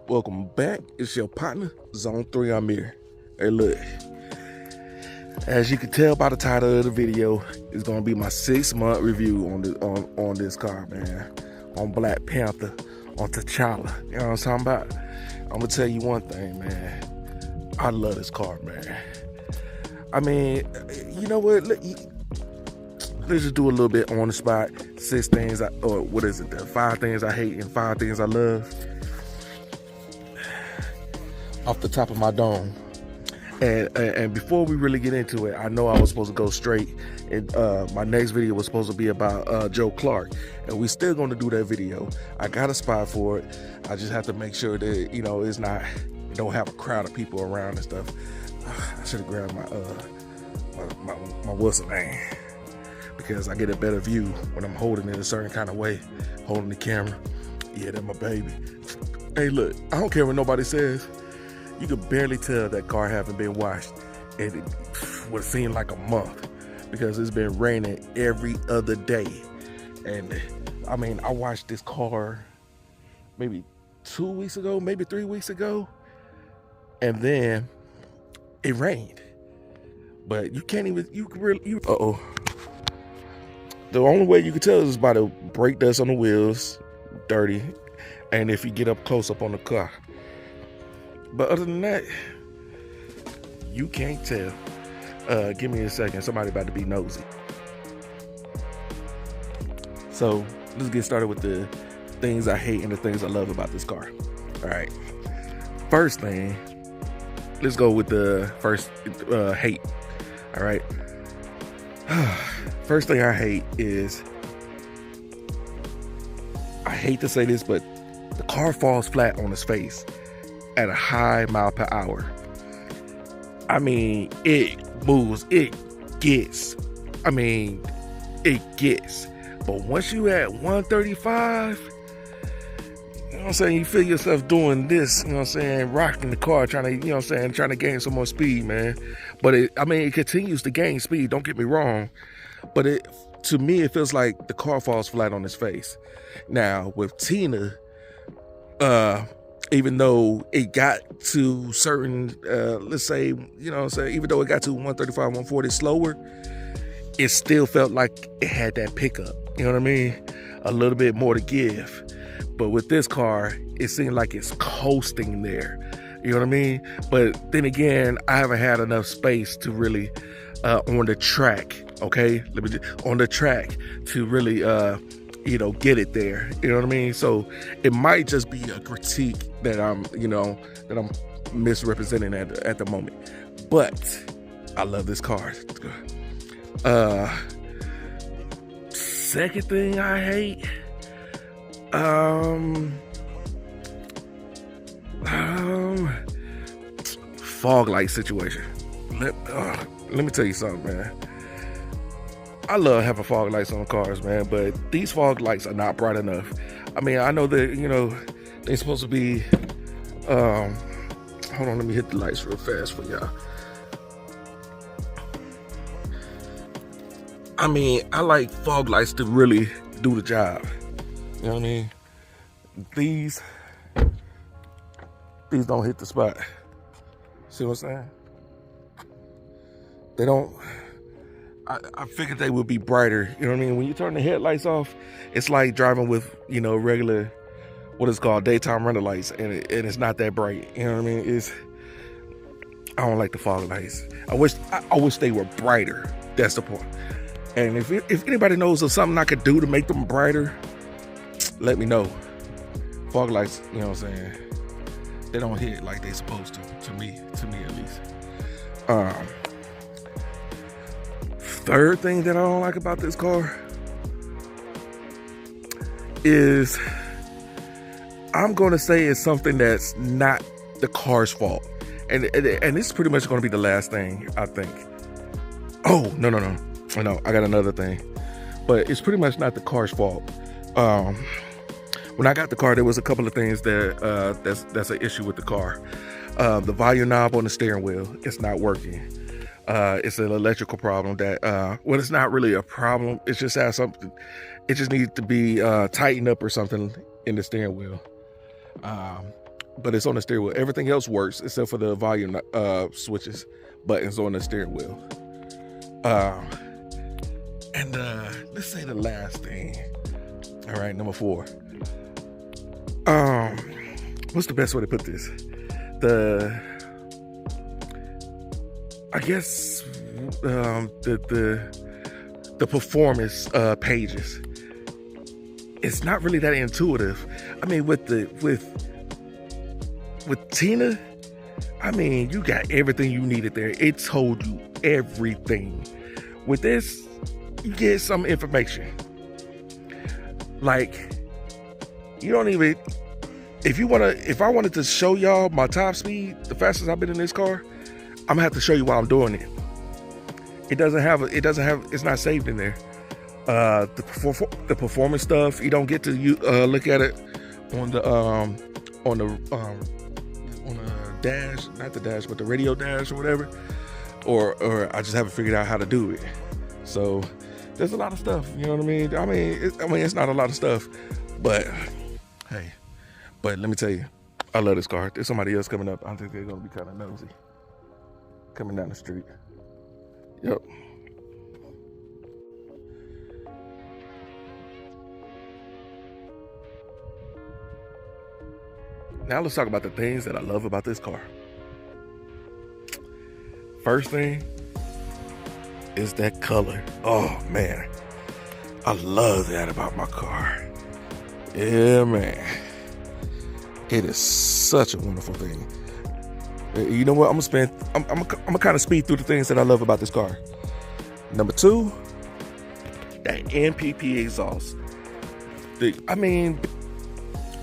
Welcome back. It's your partner, Zone 3 Amir. Hey, look. As you can tell by the title of the video, it's gonna be my 6-month review on this car, man. On Black Panther, on T'Challa. You know what I'm talking about? I'm gonna tell you one thing, man. I love this car, man. I mean, you know what? Let's just do a little bit on the spot. 5 things I hate and 5 things I love. Off the top of my dome. And before we really get into it, I know I was supposed to go straight, and my next video was supposed to be about Joe Clark, and we still going to do that video. I got a spot for it. I just have to make sure that it's not, don't have a crowd of people around and stuff. I should have grabbed my what's the name, because I get a better view when I'm holding it a certain kind of way, holding the camera. Yeah, that's my baby. Hey, look, I don't care what nobody says. You could barely tell that car haven't been washed. It would seem like a month because it's been raining every other day. And I mean, I washed this car maybe 2 weeks ago, maybe 3 weeks ago, and then it rained. But you can't even, uh-oh. The only way you can tell is by the brake dust on the wheels, dirty, and if you get up close up on the car. But other than that, you can't tell. Give me a second. Somebody about to be nosy. So let's get started with the things I hate and the things I love about this car. All right. First thing, let's go with the first hate. All right. First thing I hate is, I hate to say this, but the car falls flat on its face at a high mile per hour. I mean, it moves, it gets. But once you at 135, you know what I'm saying, you feel yourself doing this, you know what I'm saying, rocking the car, trying to gain some more speed, man. But it continues to gain speed, don't get me wrong. But to me, it feels like the car falls flat on its face. Now, with Tina, even though it got to certain, let's say, even though it got to 135, 140 slower, it still felt like it had that pickup. You know what I mean? A little bit more to give. But with this car, it seemed like it's coasting there. You know what I mean? But then again, I haven't had enough space to really, on the track, okay? On the track to really, get it there. You know what I mean? So it might just be a critique that I'm misrepresenting at the moment. But I love this car. It's good. Second thing I hate, fog light situation. Let me tell you something, man. I love having fog lights on cars, man, but these fog lights are not bright enough. I mean, I know that, they're supposed to be, hold on, let me hit the lights real fast for y'all. I mean, I like fog lights to really do the job. You know what I mean? These don't hit the spot. See what I'm saying? They don't. I figured they would be brighter. You know what I mean? When you turn the headlights off, it's like driving with, regular, what is called daytime running lights, and it's not that bright. You know what I mean? I don't like the fog lights. I wish they were brighter. That's the point. And if anybody knows of something I could do to make them brighter, let me know. Fog lights, you know what I'm saying, they don't hit like they supposed to me at least. Third thing that I don't like about this car is, I'm going to say it's something that's not the car's fault. And this is pretty much going to be the last thing, I think. Oh, no, I got another thing. But it's pretty much not the car's fault. When I got the car, there was a couple of things that's an issue with the car. The volume knob on the steering wheel, it's not working. It's an electrical problem that, it's not really a problem. It just has something. It just needs to be tightened up or something in the steering wheel. but it's on the steering wheel. Everything else works except for the volume switches buttons on the steering wheel. And let's say the last thing. All right, number 4. What's the best way to put this? I guess the performance pages. It's not really that intuitive. I mean, with Tina, I mean, you got everything you needed there. It told you everything. With this, you get some information. Like, you don't even, if I wanted to show y'all my top speed, the fastest I've been in this car, I'm gonna have to show you while I'm doing it. It's not saved in there. The performance stuff, you don't get to look at it on the dash, not the dash, but the radio dash or whatever, or I just haven't figured out how to do it. So there's a lot of stuff, you know what I mean? I mean, it's not a lot of stuff, but hey, but let me tell you, I love this car. There's somebody else coming up. I think they're gonna be kind of nosy coming down the street. Yep. Now let's talk about the things that I love about this car. First thing is that color. Oh man, I love that about my car. Yeah, man. It is such a wonderful thing. You know what? I'm gonna kind of speed through the things that I love about this car. Number 2, that MPP exhaust.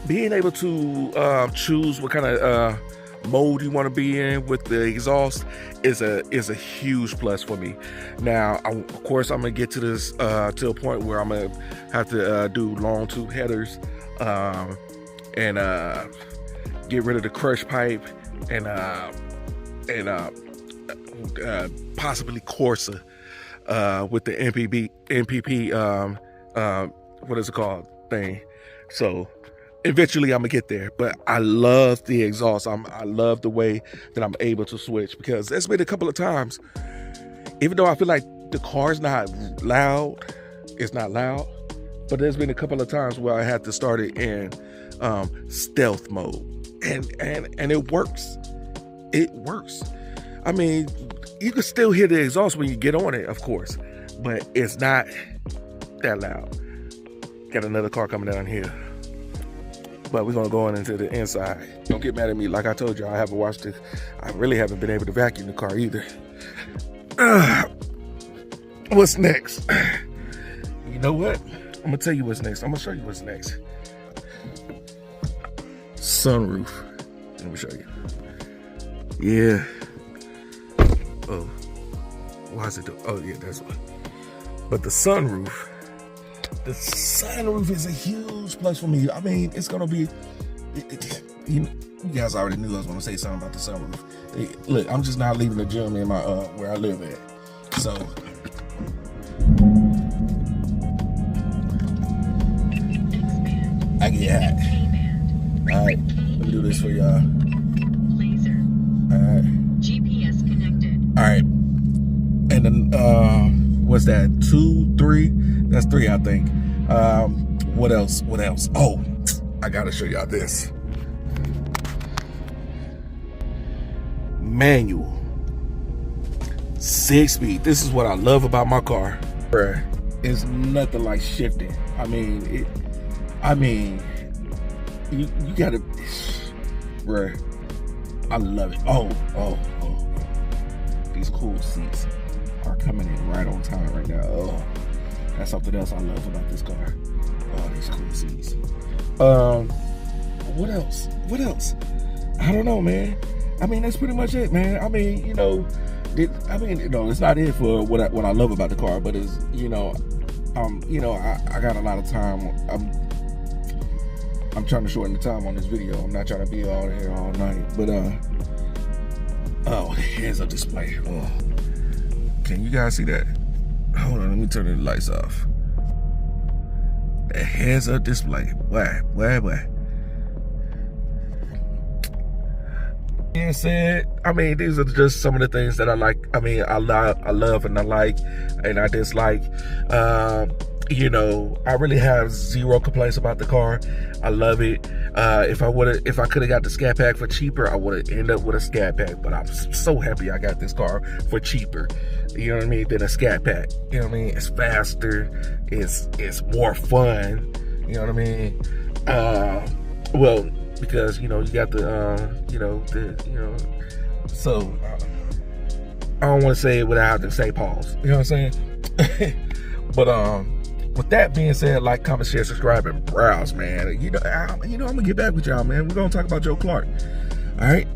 Being able to choose what kind of mode you want to be in with the exhaust is a huge plus for me. Now, of course, I'm gonna get to this to a point where I'm gonna have to do long tube headers and get rid of the crush pipe and possibly Corsa with the MPP what is it called thing. So eventually I'm gonna get there, but I love the exhaust. I love the way that I'm able to switch, because there's been a couple of times, even though I feel like the car's not loud, it's not loud, but there's been a couple of times where I had to start it in stealth mode, and it works. It works. I mean, you can still hear the exhaust when you get on it, of course, but it's not that loud. Got another car coming down here, but we're gonna go on into the inside. Don't get mad at me. Like I told you, I haven't watched it. I really haven't been able to vacuum the car either. What's next? You know what? I'm gonna tell you what's next. I'm gonna show you what's next. Sunroof. Let me show you. Yeah. Oh. Why is it doing? Oh yeah, that's what. But the sunroof. The sunroof is a huge plus for me. I mean, it's gonna be. You guys already knew I was gonna say something about the sunroof. Look, I'm just not leaving the gym in my where I live at. So. I get hot. All right, let me do this for y'all. Laser. All right. GPS connected. All right. And then what's that? 2, 3? That's 3, I think. What else? What else? Oh, I gotta show y'all this. Manual. 6-speed. This is what I love about my car. It's nothing like shifting. You gotta, bruh, I love it. Oh. These cool seats are coming in right on time right now. Oh, that's something else I love about this car. Oh, these cool seats. What else? I don't know, man. I mean, that's pretty much it, man. I mean, it's not it for what I love about the car, but it's, I got a lot of time. I'm trying to shorten the time on this video. I'm not trying to be all here all night, but oh, here's a display. Oh. Can you guys see that? Hold on, let me turn the lights off. The heads-up display. Why? Being said, I mean, these are just some of the things that I like. I mean, I love and I like, and I dislike. You know, I really have zero complaints about the car. I love it. If I could have got the Scat Pack for cheaper, I would have ended up with a Scat Pack. But I'm so happy I got this car for cheaper. You know what I mean? Than a Scat Pack. You know what I mean? It's faster. It's more fun. You know what I mean? Well, because you know you got so I don't want to say it without having to say pause. You know what I'm saying? But with that being said, like, comment, share, subscribe, and browse, man. You know, I'm gonna get back with y'all, man. We're gonna talk about Joe Clark. All right,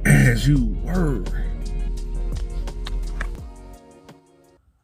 as you were.